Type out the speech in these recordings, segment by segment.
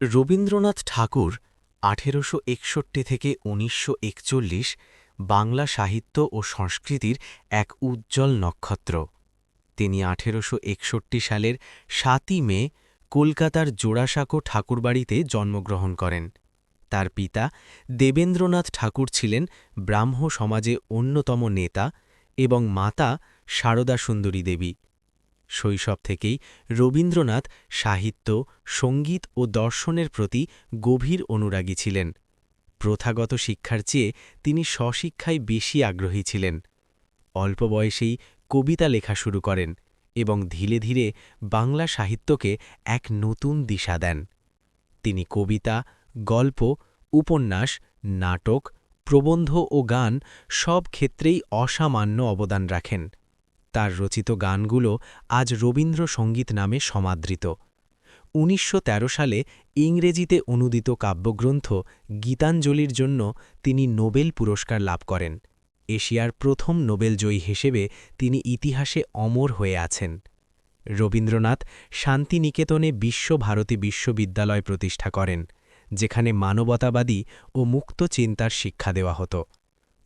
রবীন্দ্রনাথ ঠাকুর ১৮৬১ থেকে ১৯৪১ বাংলা সাহিত্য ও সংস্কৃতির এক উজ্জ্বল নক্ষত্র। তিনি ১৮৬১ সালের ৭ই মে কলকাতার জোড়াসাঁকো ঠাকুরবাড়িতে জন্মগ্রহণ করেন। তার পিতা দেবেন্দ্রনাথ ঠাকুর ছিলেন ব্রাহ্ম সমাজে অন্যতম নেতা এবং মাতা সারদা সুন্দরী দেবী। শৈশব থেকেই রবীন্দ্রনাথ সাহিত্য, সঙ্গীত ও দর্শনের প্রতি গভীর অনুরাগী ছিলেন। প্রথাগত শিক্ষার চেয়ে তিনি স্বশিক্ষায় বেশি আগ্রহী ছিলেন। অল্প বয়সেই কবিতা লেখা শুরু করেন এবং ধীরে ধীরে বাংলা সাহিত্যকে এক নতুন দিশা দেন। তিনি কবিতা, গল্প, উপন্যাস, নাটক, প্রবন্ধ ও গান সব ক্ষেত্রেই অসামান্য অবদান রাখেন। তার রচিত গানগুলো আজ রবীন্দ্রসঙ্গীত নামে সমাদৃত। ১৯১৩ সালে ইংরেজিতে অনুদিত কাব্যগ্রন্থ গীতাঞ্জলির জন্য তিনি নোবেল পুরস্কার লাভ করেন। এশিয়ার প্রথম নোবেলজয়ী হিসেবে তিনি ইতিহাসে অমর হয়ে আছেন। রবীন্দ্রনাথ শান্তিনিকেতনে বিশ্বভারতী বিশ্ববিদ্যালয় প্রতিষ্ঠা করেন, যেখানে মানবতাবাদী ও মুক্ত চিন্তার শিক্ষা দেওয়া হতো।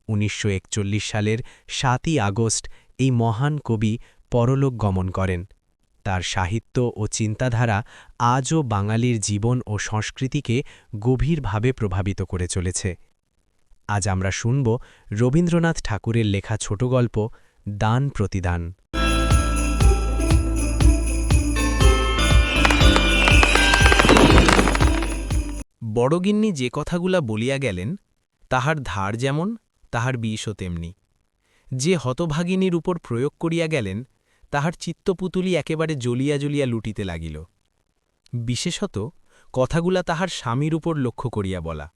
১৯৪১ সালের ৭ই আগস্ট এই মহান কবি পরলোক গমন করেন। তার সাহিত্য ও চিন্তাধারা আজও বাঙালির জীবন ও সংস্কৃতিকে গভীরভাবে প্রভাবিত করে চলেছে। আজ আমরা শুনব রবীন্দ্রনাথ ঠাকুরের লেখা ছোট গল্প দান প্রতিদান। বড়গিন্নি যে কথাগুলা বলিয়া গেলেন, তাহার ধার যেমন তাহার বিষও তেমনি। যে হতভাগিনীর উপর প্রয়োগ করিয়া গেলেন, তাহার চিত্তপুতুলি একেবারে জ্বলিয়া জ্বলিয়া লুটিতে লাগিল। বিশেষত কথাগুলা তাহার স্বামীর উপর লক্ষ্য করিয়া বলা,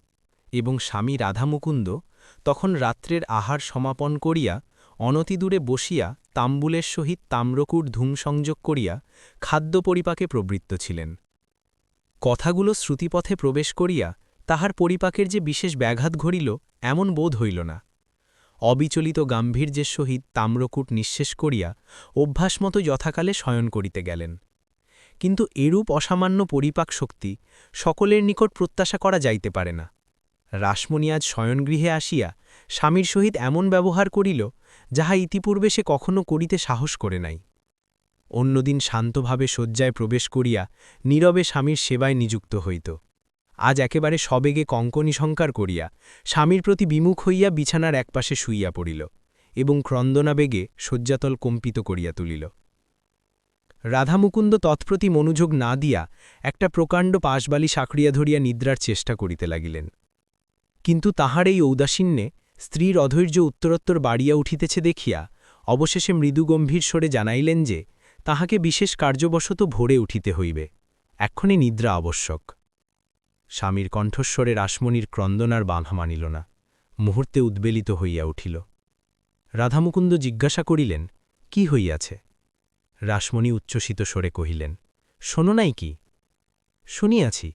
এবং স্বামী রাধামুকুন্দ তখন রাত্রের আহার সমাপন করিয়া অনতিদূরে বসিয়া তাম্বুলের সহিত তাম্রকূট ধূম সংযোগ করিয়া খাদ্য পরিপাকে প্রবৃত্ত ছিলেন। কথাগুলো শ্রুতিপথে প্রবেশ করিয়া তাহার পরিপাকের যে বিশেষ ব্যাঘাত ঘটিল এমন বোধ হইল না। অবিচলিত গাম্ভীর্যের সহিত তাম্রকূট নিঃশেষ করিয়া অভ্যাসমতো যথাকালে শয়ন করিতে গেলেন। কিন্তু এরূপ অসামান্য পরিপাক শক্তি সকলের নিকট প্রত্যাশা করা যাইতে পারে না। রাসমণি আজ শয়নগৃহে আসিয়া স্বামীর সহিত এমন ব্যবহার করিল, যাহা ইতিপূর্বে সে কখনো করিতে সাহস করে নাই। অন্যদিন শান্তভাবে শয্যায় প্রবেশ করিয়া নীরবে স্বামীর সেবায় নিযুক্ত হইত। আজ একেবারে সবেগে কঙ্কণীশঙ্কার করিয়া স্বামীর প্রতি বিমুখ হইয়া বিছানার একপাশে শুইয়া পড়িল এবং ক্রন্দনাবেগে শয্যাতল কম্পিত করিয়া তুলিল। রাধামুকুন্দ তৎপ্রতি মনোযোগ না দিয়া একটা প্রকাণ্ড পাশবালি সাঁকড়িয়া ধরিয়া নিদ্রার চেষ্টা করিতে লাগিলেন। কিন্তু তাহার এই ঔদাসীন্যে স্ত্রীর অধৈর্য উত্তরোত্তর বাড়িয়া উঠিতেছে দেখিয়া অবশেষে মৃদুগম্ভীর স্বরে জানাইলেন যে তাহাকে বিশেষ কার্যবশত ভোরে উঠিতে হইবে, এক্ষণে নিদ্রা আবশ্যক। স্বামীর কণ্ঠস্বরে রাসমণির ক্রন্দনার বাঁধা মানিল না, মুহূর্তে উদ্বেলিত হইয়া উঠিল। রাধামুকুন্দ জিজ্ঞাসা করিলেন, কি হইয়াছে? রাসমণি উচ্ছ্বসিত স্বরে কহিলেন, শোনো নাই কি? শুনিয়াছি,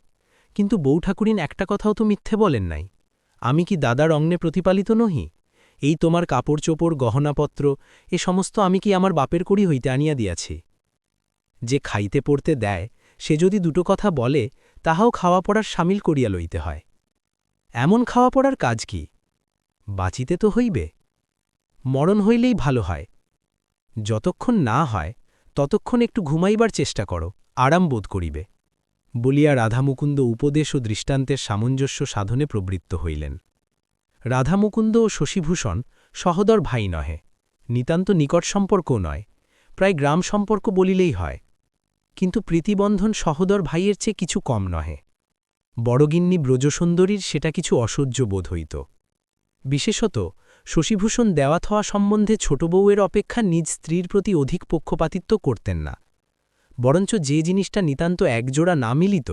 কিন্তু বউঠাকুরিন একটা কথাও তো মিথ্যে বলেন নাই। আমি কি দাদার অঙ্গে প্রতিপালিত নহি? এই তোমার কাপড় চোপড় গহনাপত্র এ সমস্ত আমি কি আমার বাপের কড়ি হইতে আনিয়া দিয়াছি? যে খাইতে পড়তে দেয় সে যদি দুটো কথা বলে, তাহাও খাওয়া পড়ার সামিল করিয়া লইতে হয়। এমন খাওয়া পড়ার কাজ কি? বাঁচিতে তো হইবে। মরণ হইলেই ভালো হয়। যতক্ষণ না হয় ততক্ষণ একটু ঘুমাইবার চেষ্টা করো, আরাম বোধ করিবে, বলিয়া রাধামুকুন্দ উপদেশ ও দৃষ্টান্তের সামঞ্জস্য সাধনে প্রবৃত্ত হইলেন। রাধামুকুন্দ ও শশীভূষণ সহোদর ভাই নহে, নিতান্ত নিকট সম্পর্কও নয়, প্রায় গ্রাম সম্পর্ক বলিলেই হয়। কিন্তু প্রীতিবন্ধন সহোদর ভাইয়ের চেয়ে কিছু কম নহে। বড়গিন্নি ব্রজসুন্দরীর সেটা কিছু অসহ্য বোধ হইত। বিশেষত শশীভূষণ দেওয়াত হওয়া সম্বন্ধে ছোট বউয়ের অপেক্ষা নিজ স্ত্রীর প্রতি অধিক পক্ষপাতিত্ব করতেন না, বরঞ্চ যে জিনিসটা নিতান্ত একজোড়া না মিলিত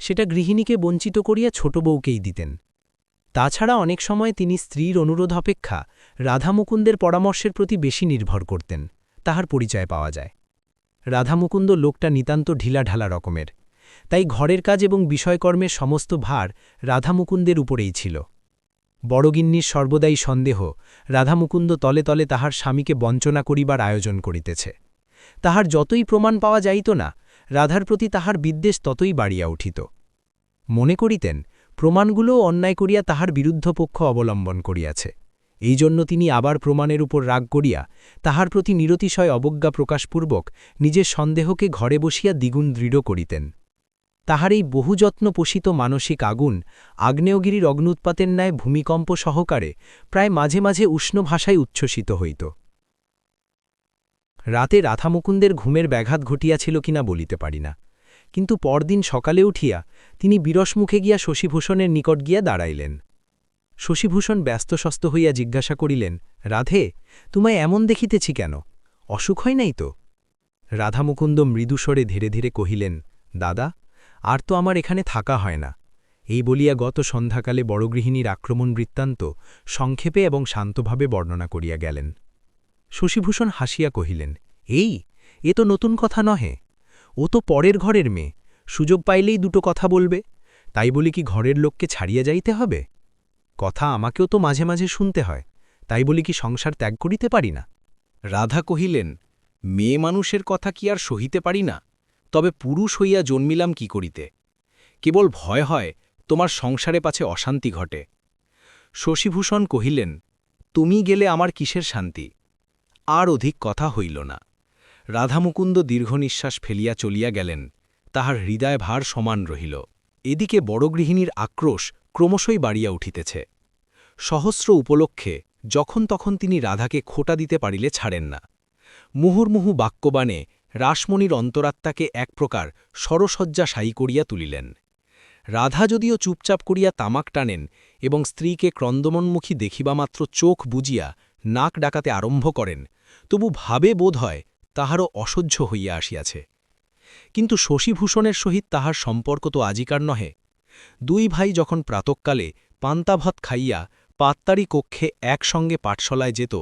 সেটা গৃহিণীকে বঞ্চিত করিয়া ছোট বউকেই দিতেন। তাছাড়া অনেক সময় তিনি স্ত্রীর অনুরোধ অপেক্ষা রাধামুকুন্দের পরামর্শের প্রতি বেশি নির্ভর করতেন, তাহার পরিচয় পাওয়া যায়। রাধামুকুন্দ লোকটা নিতান্ত ঢিলাঢালা রকমের, তাই ঘরের কাজ এবং বিষয়কর্মের সমস্ত ভার রাধামুকুন্দের উপরেই ছিল। বড়গিন্নির সর্বদাই সন্দেহ রাধামুকুন্দ তলে তলে তাহার স্বামীকে বঞ্চনা করিবার আয়োজন করিতেছে। তাহার যতই প্রমাণ পাওয়া যাইত না, রাধার প্রতি তাহার বিদ্বেষ ততই বাড়িয়া উঠিত। মনে করিতেন প্রমাণগুলোও অন্যায় করিয়া তাহার বিরুদ্ধ পক্ষ অবলম্বন করিয়াছে। এই জন্য তিনি আবার প্রমাণের উপর রাগ করিয়া তাহার প্রতি নিরতিশয় অবজ্ঞা প্রকাশপূর্বক নিজের সন্দেহকে ঘরে বসিয়া দ্বিগুণ দৃঢ় করিতেন। তাহার এই বহুযত্ন পোষিত মানসিক আগুন আগ্নেয়গিরির অগ্নুৎপাতের ন্যায় ভূমিকম্প সহকারে প্রায় মাঝে মাঝে উষ্ণ ভাষায় উচ্ছ্বসিত হইত। রাতে রাধামুকুন্দের ঘুমের ব্যাঘাত ঘটিয়াছিল কিনা বলিতে পারি না, কিন্তু পরদিন সকালে উঠিয়া তিনি বিরসমুখে গিয়া শশীভূষণের নিকট গিয়া দাঁড়াইলেন। শশীভূষণ ব্যস্তস্বস্ত হইয়া জিজ্ঞাসা করিলেন, রাধে, তোমায় এমন দেখিতেছি কেন? অসুখ হয় নাই তো? রাধামুকুন্দ মৃদুস্বরে ধীরে ধীরে কহিলেন, দাদা, আর তো আমার এখানে থাকা হয় না। এই বলিয়া গত সন্ধ্যাকালে বড়গৃহিণীর আক্রমণ বৃত্তান্ত সংক্ষেপে এবং শান্তভাবে বর্ণনা করিয়া গেলেন। শশীভূষণ হাসিয়া কহিলেন, এ তো নতুন কথা নহে। ও তো পরের ঘরের মেয়ে, সুযোগ পাইলেই দুটো কথা বলবে, তাই বলি কি ঘরের লোককে ছাড়িয়া যাইতে হবে? কথা আমাকেও তো মাঝে মাঝে শুনতে হয়, তাই বলি কি সংসার ত্যাগ করিতে পারি না? রাধা কহিলেন, মেয়ে মানুষের কথা কি আর সহিতে পারি না? তবে পুরুষ হইয়া জন্মিলাম কি করিতে? কেবল ভয় হয় তোমার সংসারে পাছে অশান্তি ঘটে। শশীভূষণ কহিলেন, তুমি গেলে আমার কিসের শান্তি? আর অধিক কথা হইল না। রাধামুকুন্দ দীর্ঘনিশ্বাস ফেলিয়া চলিয়া গেলেন, তাহার হৃদয় ভার সমান রহিল। এদিকে বড়গৃহিণীর আক্রোশ ক্রমশই বাড়িয়া উঠিতেছে। সহস্র উপলক্ষে যখন তখন তিনি রাধাকে খোটা দিতে পারিলে ছাড়েন না। মুহুর্মুহু বাক্যবাণে রাসমণির অন্তরাত্মাকে এক প্রকার সরসজ্জাশায়ী করিয়া তুলিলেন। রাধা যদিও চুপচাপ করিয়া তামাক টানেন এবং স্ত্রীকে ক্রন্দমন্মুখী দেখিবামাত্র চোখ বুজিয়া নাক ডাকাতে আরম্ভ করেন, তবু ভাবে বোধ হয় তাহারও অসহ্য হইয়া আসিয়াছে। কিন্তু শশীভূষণের সহিত তাহার সম্পর্ক তো আজিকার নহে। দুই ভাই যখন প্রাতঃকালে পান্তাভাত খাইয়া পাত্তারি কক্ষে একসঙ্গে পাঠশালায় যেত,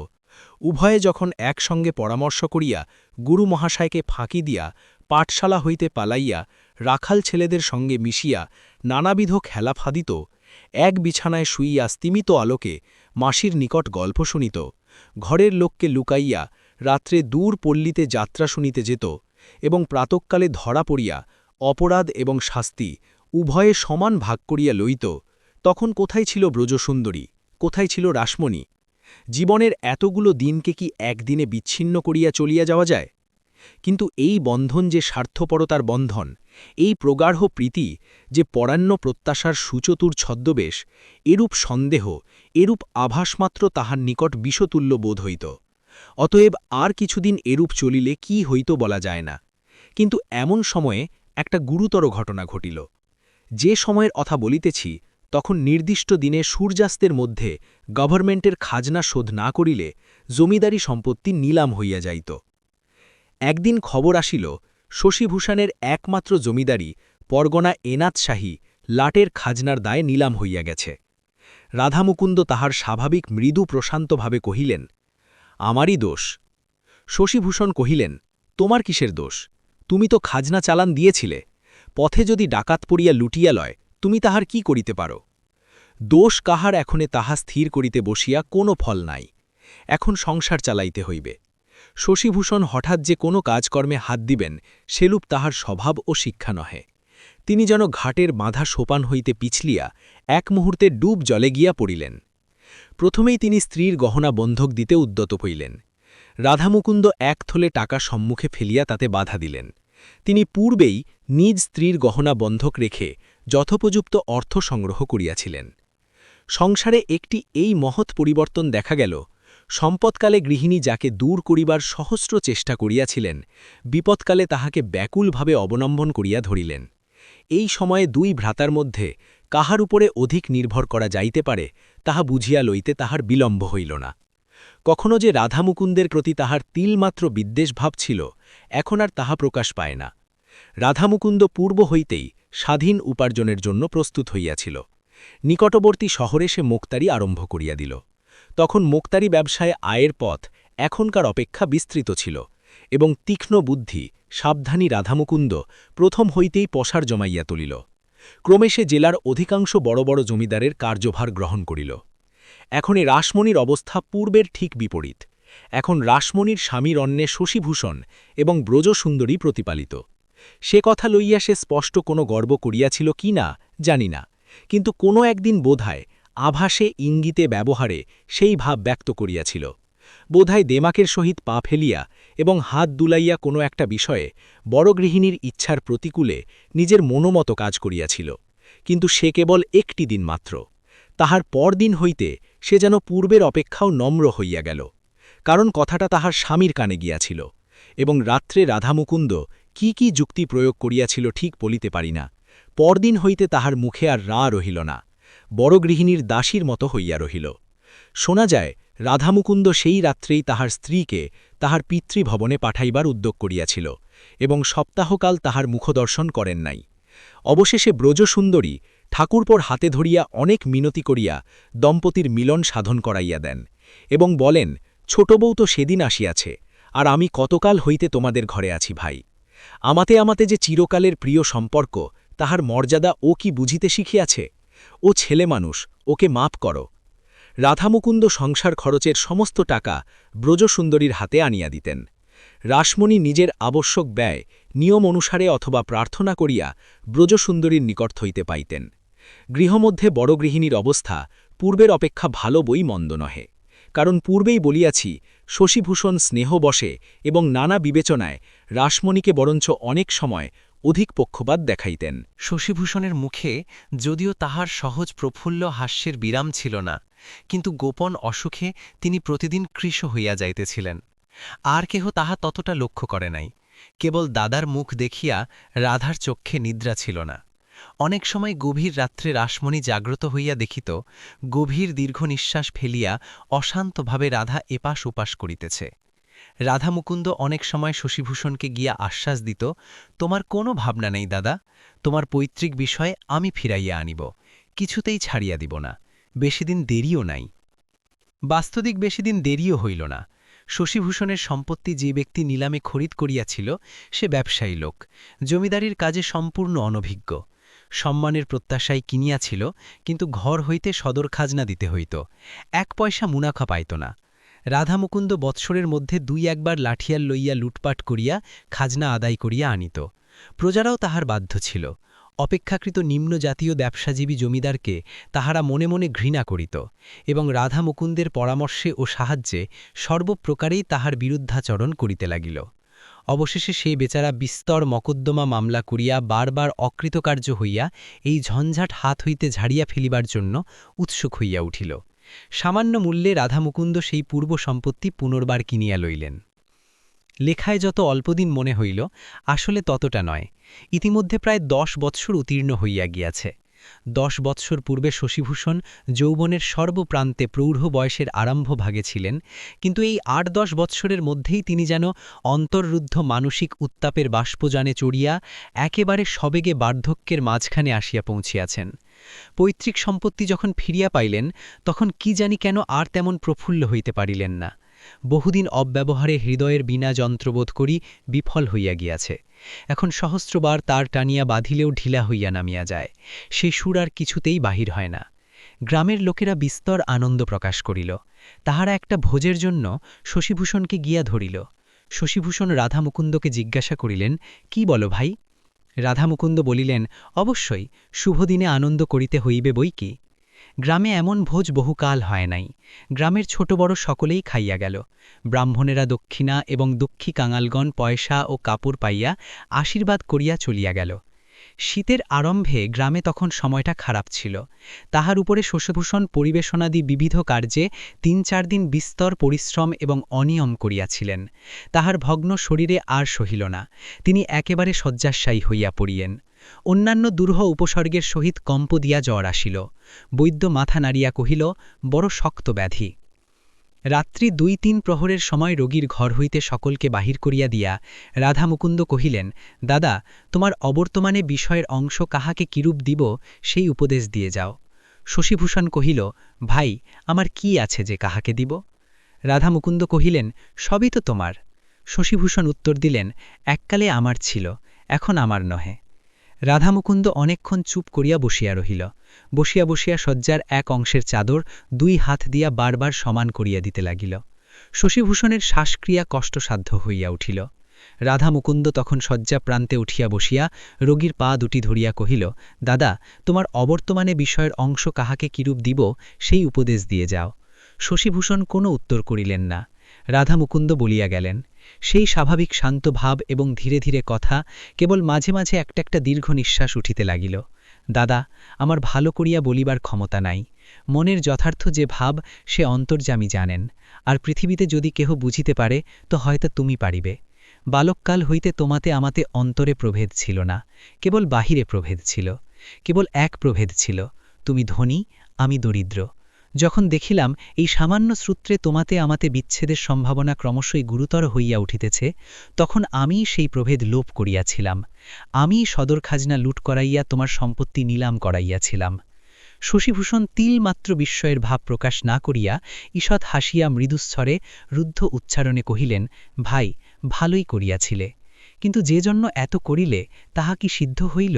উভয়ে যখন একসঙ্গে পরামর্শ করিয়া গুরু মহাশয়কে ফাঁকি দিয়া পাঠশালা হইতে পালাইয়া রাখাল ছেলেদের সঙ্গে মিশিয়া নানাবিধ খেলা ফাদিত, এক বিছানায় শুইয়া স্তিমিত আলোকে মাসির নিকট গল্প শুনিত, ঘরের লোককে লুকাইয়া রাত্রে দূর পল্লীতে যাত্রা শুনিতে যেত এবং প্রাতঃকালে ধরা পড়িয়া অপরাধ এবং শাস্তি উভয়ে সমান ভাগ করিয়া লইত, তখন কোথায় ছিল ব্রজসুন্দরী, কোথায় ছিল রাসমণি? জীবনের এতগুলো দিনকে কি একদিনে বিচ্ছিন্ন করিয়া চলিয়া যাওয়া যায়? কিন্তু এই বন্ধন যে স্বার্থপরতার বন্ধন, এই প্রগাঢ় প্রীতি যে পরাণ্য প্রত্যাশার সুচতুর ছদ্মবেশ, এরূপ সন্দেহ, এরূপ আভাসমাত্র তাহার নিকট বিষতুল্য বোধ হইত। অতএব আর কিছুদিন এরূপ চলিলে কি হইত বলা যায় না। কিন্তু এমন সময়ে একটা গুরুতর ঘটনা ঘটিল। যে সময়ের কথা বলিতেছি, তখন নির্দিষ্ট দিনে সূর্যাস্তের মধ্যে গভর্নমেন্টের খাজনা শোধ না করিলে জমিদারি সম্পত্তি নিলাম হইয়া যাইত। একদিন খবর আসিল, শশীভূষণের একমাত্র জমিদারি পরগনা এনাথ শাহী লাটের খাজনার দায়ে নিলাম হইয়া গেছে। রাধামুকুন্দ তাহার স্বাভাবিক মৃদু প্রশান্তভাবে কহিলেন, আমারই দোষ। শশীভূষণ কহিলেন, তোমার কিসের দোষ? তুমি তো খাজনা চালান দিয়েছিলে। পথে যদি ডাকাত পড়িয়া লুটিয়া লয়, তুমি তাহার কি করিতে পারো? দোষ কাহার এখনে তাহা স্থির করিতে বসিয়া কোনো ফল নাই। এখন সংসার চালাইতে হইবে। শশীভূষণ হঠাৎ যে কোনো কাজকর্মে হাত দিবেন, সেলূপ তাহার স্বভাব ও শিক্ষা নহে। তিনি যেন ঘাটের বাঁধা সোপান হইতে পিছলিয়া এক মুহূর্তে ডুব জলে গিয়া পড়িলেন। প্রথমেই তিনি স্ত্রীর গহনা বন্ধক দিতে উদ্যত হইলেন। রাধামুকুন্দ এক থলে টাকা সম্মুখে ফেলিয়া তাতে বাধা দিলেন। তিনি পূর্বেই নিজ স্ত্রীর গহনা বন্ধক রেখে যথোপযুক্ত অর্থ সংগ্রহ করিয়াছিলেন। সংসারে একটি এই মহৎ পরিবর্তন দেখা গেল। সম্পদকালে গৃহিণী যাকে দূর করিবার সহস্র চেষ্টা করিয়াছিলেন, বিপদকালে তাহাকে ব্যাকুলভাবে অবলম্বন করিয়া ধরিলেন। এই সময়ে দুই ভ্রাতার মধ্যে কাহার উপরে অধিক নির্ভর করা যাইতে পারে, তাহা বুঝিয়া লইতে তাহার বিলম্ব হইল না। কখনো যে রাধামুকুন্দের প্রতি তাহার তিলমাত্র বিদ্বেষভাব ছিল, এখন আর তাহা প্রকাশ পায় না। রাধামুকুন্দ পূর্ব হইতেই স্বাধীন উপার্জনের জন্য প্রস্তুত হইয়াছিল। নিকটবর্তী শহরে সে মোক্তারি আরম্ভ করিয়া দিল। তখন মোক্তারি ব্যবসায় আয়ের পথ এখনকার অপেক্ষা বিস্তৃত ছিল এবং তীক্ষ্ণ বুদ্ধি, সাবধানী রাধামুকুন্দ প্রথম হইতেই পসার জমাইয়া তুলিল। ক্রমে সে জেলার অধিকাংশ বড় বড় জমিদারের কার্যভার গ্রহণ করিল। এখন এই রাসমণির অবস্থা পূর্বের ঠিক বিপরীত। এখন রাসমণির স্বামীর অন্নে শশীভূষণ এবং ব্রজসুন্দরী প্রতিপালিত। সে কথা লইয়া সে স্পষ্ট কোনো গর্ব করিয়াছিল কি না জানি না, কিন্তু কোনো একদিন বোধহয় আভাসে ইঙ্গিতে ব্যবহারে সেই ভাব ব্যক্ত করিয়াছিল। বোধহয় দেমাকের সহিত পা ফেলিয়া এবং হাত দুলাইয়া কোনো একটা বিষয়ে বড় গৃহিণীর ইচ্ছার প্রতিকূলে নিজের মনোমত কাজ করিয়াছিল, কিন্তু সে কেবল একটি দিন মাত্র। তাহার পরদিন হইতে সে যেন পূর্বের অপেক্ষাও নম্র হইয়া গেল, কারণ কথাটা তাহার স্বামীর কানে গিয়াছিল, এবং রাত্রে রাধামুকুন্দ কি যুক্তি প্রয়োগ করিয়াছিল ঠিক বলিতে পারি না। পরদিন হইতে তাহার মুখে আর রা রহিল না, বড় গৃহিণীর দাসীর মতো হইয়া রহিল। শোনা যায় রাধামুকুন্দ সেই রাত্রেই তাহার স্ত্রীকে তাহার পিতৃভবনে পাঠাইবার উদ্যোগ করিয়াছিল, এবং সপ্তাহকাল তাহার মুখদর্শন করেন নাই। অবশেষে ব্রজসুন্দরী ঠাকুরপোর হাতে ধরিয়া অনেক মিনতি করিয়া দম্পতির মিলন সাধন করাইয়া দেন, এবং বলেন, ছোট বউ তো সেদিন আসিয়াছে, আর আমি কতকাল হইতে তোমাদের ঘরে আছি ভাই। আমাতে যে চিরকালের প্রিয় সম্পর্ক, তাহার মর্যাদা ও কি বুঝিতে শিখিয়াছে? ও ছেলে মানুষ, ওকে মাপ করো। রাধামুকুন্দ সংসার খরচের সমস্ত টাকা ব্রজসুন্দরীর হাতে আনিয়া দিতেন। রাসমণি নিজের আবশ্যক ব্যয় নিয়ম অনুসারে অথবা প্রার্থনা করিয়া ব্রজসুন্দরীর নিকট হইতে পাইতেন। গৃহমধ্যে বড় গৃহিণীর অবস্থা পূর্বের অপেক্ষা ভালো বই মন্দ নহে, কারণ পূর্বেই বলিয়াছি শশীভূষণ স্নেহবশে এবং নানা বিবেচনায় রাসমণিকে বরঞ্চ অনেক সময় অধিক পক্ষপাত দেখাইতেন। শশীভূষণের মুখে যদিও তাহার সহজ প্রফুল্ল হাস্যের বিরাম ছিল না, কিন্তু গোপন অসুখে তিনি প্রতিদিন কৃশ হইয়া যাইতেছিলেন। আর কেহ তাহা ততটা লক্ষ্য করে নাই। কেবল দাদার মুখ দেখিয়া রাধার চক্ষে নিদ্রা ছিল না। অনেক সময় গভীর রাত্রে রাসমণি জাগ্রত হইয়া দেখিত, গভীর দীর্ঘ নিঃশ্বাস ফেলিয়া অশান্তভাবে রাধা এপাশ ওপাশ করিতেছে। রাধামুকুন্দ অনেক সময় শশীভূষণকে গিয়া আশ্বাস দিত, তোমার কোনো ভাবনা নেই দাদা, তোমার পৈতৃক বিষয়ে আমি ফিরাইয়া আনিব, কিছুতেই ছাড়িয়া দিব না, বেশিদিন দেরিও নাই। বাস্তবিক বেশিদিন দেরিও হইল না। শশীভূষণের সম্পত্তি যে ব্যক্তি নিলামে খরিদ করিয়াছিল সে ব্যবসায়ী লোক, জমিদারির কাজে সম্পূর্ণ অনভিজ্ঞ। সম্মানের প্রত্যাশায় কিনিয়াছিল, কিন্তু ঘর হইতে সদর খাজনা দিতে হইত, 1 পয়সা মুনাফা পাইত না। রাধামুকুন্দ বৎসরের মধ্যে 2-1 বার লাঠিয়াল লইয়া লুটপাট করিয়া খাজনা আদায় করিয়া আনিত। প্রজারাও তাহার বাধ্য ছিল। অপেক্ষাকৃত নিম্ন জাতীয় ব্যবসাজীবী জমিদারকে তাহারা মনে মনে ঘৃণা করিত, এবং রাধামুকুন্দের পরামর্শে ও সাহায্যে সর্বপ্রকারেই তাহার বিরুদ্ধাচরণ করিতে লাগিল। অবশেষে সে বেচারা বিস্তর মকদ্দমা মামলা করিয়া বারবার অকৃতকার্য হইয়া এই ঝঞ্ঝাট হাত হইতে ঝাড়িয়া ফেলিবার জন্য উৎসুক হইয়া উঠিল। সামান্য মূল্যে রাধামুকুন্দ সেই পূর্ব সম্পত্তি পুনর্বার কিনিয়া লইলেন। লেখায় যত অল্পদিন মনে হইল, আসলে ততটা নয়। ইতিমধ্যে প্রায় 10 বৎসর উত্তীর্ণ হইয়া গিয়াছে। 10 বৎসর পূর্বে শশীভূষণ যৌবনের সর্বপ্রান্তে প্রৌঢ় বয়সের আরম্ভ ভাগে ছিলেন, কিন্তু এই 8-10 বৎসরের মধ্যেই তিনি যেন অন্তর্রুদ্ধ মানসিক উত্তাপের বাষ্পযানে চড়িয়া একেবারে সবেগে বার্ধক্যের মাঝখানে আসিয়া পৌঁছিয়াছেন। পৈতৃক সম্পত্তি যখন ফিরিয়া পাইলেন, তখন কি জানি কেন আর তেমন প্রফুল্ল হইতে পারিলেন না। বহুদিন অব্যবহারে হৃদয়ের বিনা যন্ত্রবোধ করি বিফল হইয়া গিয়াছে। এখন সহস্রবার তার টানিয়া বাঁধিলেও ঢিলা হইয়া নামিয়া যায়, সেই সুর আর কিছুতেই বাহির হয় না। গ্রামের লোকেরা বিস্তর আনন্দ প্রকাশ করিল। তাহারা একটা ভোজের জন্য শশীভূষণকে গিয়া ধরিল। শশীভূষণ রাধামুকুন্দকে জিজ্ঞাসা করিলেন, কি বলো ভাই? রাধামুকুন্দ বলিলেন, অবশ্যই, শুভদিনে আনন্দ করিতে হইবে বই কি। গ্রামে এমন ভোজ বহুকাল হয় নাই। গ্রামের ছোট বড় সকলেই খাইয়া গেল। ব্রাহ্মণেরা দক্ষিণা এবং দুঃখী কাঙালগণ পয়সা ও কাপড় পাইয়া আশীর্বাদ করিয়া চলিয়া গেল। শীতের আরম্ভে গ্রামে তখন সময়টা খারাপ ছিল। তাহার উপরে শশীভূষণ পরিবেশনাদি বিবিধ কার্যে 3-4 দিন বিস্তর পরিশ্রম এবং অনিয়ম করিয়াছিলেন। তাহার ভগ্ন শরীরে আর সহিল না, তিনি একেবারে শয্যাশায়ী হইয়া পড়িলেন। অন্যান্য দুরূহ উপসর্গের সহিত কম্প দিয়া জ্বর আসিল। বৈদ্য মাথা নাড়িয়া কহিল, বড় শক্ত ব্যাধি। রাত্রি 2-3 প্রহরের সময় রোগীর ঘর হইতে সকলকে বাহির করিয়া দিয়া রাধামুকুন্দ কহিলেন, দাদা, তোমার অবর্তমানে বিষয়ের অংশ কাহাকে কিরূপ দিব সেই উপদেশ দিয়ে যাও। শশীভূষণ কহিল, ভাই, আমার কি আছে যে কাহাকে দিব? রাধামুকুন্দ কহিলেন, সবই তো তোমার। শশীভূষণ উত্তর দিলেন, এককালে আমার ছিল, এখন আমার নহে। রাধামুকুন্দ অনেকক্ষণ চুপ করিয়া বসিয়া রহিল। বসিয়া বসিয়া শয্যার এক অংশের চাদর 2 হাত দিয়া বারবার সমান করিয়া দিতে লাগিল। শশীভূষণের শ্বাসক্রিয়া কষ্টসাধ্য হইয়া উঠিল। রাধা মুকুন্দ তখন শয্যা প্রান্তে উঠিয়া বসিয়া রোগীর পা দুটি ধরিয়া কহিল, দাদা, তোমার অবর্তমানে বিষয়ের অংশ কাহাকে কিরূপ দিব সেই উপদেশ দিয়ে যাও। শশীভূষণ কোনো উত্তর করিলেন না। রাধা মুকুন্দ বলিয়া গেলেন। সেই স্বাভাবিক শান্ত ভাব এবং ধীরে ধীরে কথা, কেবল মাঝে মাঝে একটা একটা দীর্ঘ নিঃশ্বাস উঠিতে লাগিল। দাদা, আমার ভালো করিয়া বলিবার ক্ষমতা নাই। মনের যথার্থ যে ভাব সে অন্তর্যামী জানেন, আর পৃথিবীতে যদি কেহ বুঝিতে পারে তো হয়তো তুমি পারিবে। বালককাল হইতে তোমাতে আমাতে অন্তরে প্রভেদ ছিল না, কেবল বাহিরে প্রভেদ ছিল। কেবল এক প্রভেদ ছিল, তুমি ধনী, আমি দরিদ্র। যখন দেখিলাম এই সামান্য সূত্রে তোমাতে আমাতে বিচ্ছেদের সম্ভাবনা ক্রমশই গুরুতর হইয়া উঠিতেছে, তখন আমি সেই প্রভেদ লোপ করিয়াছিলাম। আমি সদর খাজনা লুট করাইয়া তোমার সম্পত্তি নিলাম করাইয়াছিলাম। শশীভূষণ তিলমাত্র বিস্ময়ের ভাব প্রকাশ না করিয়া ঈষৎ হাসিয়া মৃদুস্বরে রুদ্ধ উচ্চারণে কহিলেন, ভাই, ভালোই করিয়াছিলে, কিন্তু যে জন্য এত করিলে তাহা কি সিদ্ধ হইল?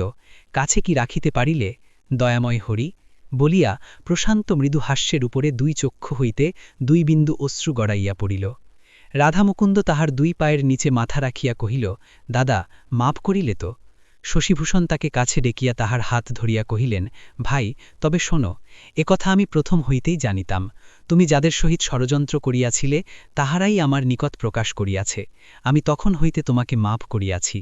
কাছে কি রাখিতে পারিলে? দয়াময় হরি, বলিয়া প্রশান্ত মৃদু হাস্যের উপরে দুই চক্ষু হইতে 2 বিন্দু অশ্রু গড়াইয়া পড়িল। রাধামুকুন্দ তাহার 2 পায়ের নিচে মাথা রাখিয়া কহিল, দাদা, মাপ করিলে তো? শশীভূষণ তাকে কাছে ডেকিয়া তাহার হাত ধরিয়া কহিলেন, ভাই, তবে শোনো, একথা আমি প্রথম হইতেই জানিতাম। তুমি যাদের সহিত ষড়যন্ত্র করিয়াছিলে তাহারাই আমার নিকট প্রকাশ করিয়াছে। আমি তখন হইতে তোমাকে মাপ করিয়াছি।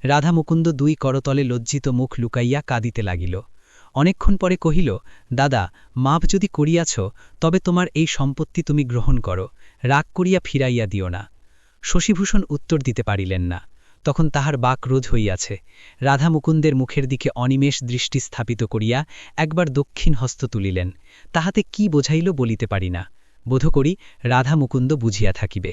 রাধামুকুন্দ 2 করতলে লজ্জিত মুখ লুকাইয়া কাঁদিতে লাগিল। অনেকক্ষণ পরে কহিল, দাদা, মাপ যদি করিয়াছ তবে তোমার এই সম্পত্তি তুমি গ্রহণ করো, রাগ করিয়া ফিরাইয়া দিও না। শশীভূষণ উত্তর দিতে পারিলেন না, তখন তাহার বাক রোধ হইয়াছে। রাধা মুকুন্দের মুখের দিকে অনিমেষ দৃষ্টি স্থাপিত করিয়া একবার দক্ষিণ হস্ত তুলিলেন। তাহাতে কি বোঝাইল বলিতে পারি না, বোধ করি রাধা মুকুন্দ বুঝিয়া থাকিবে।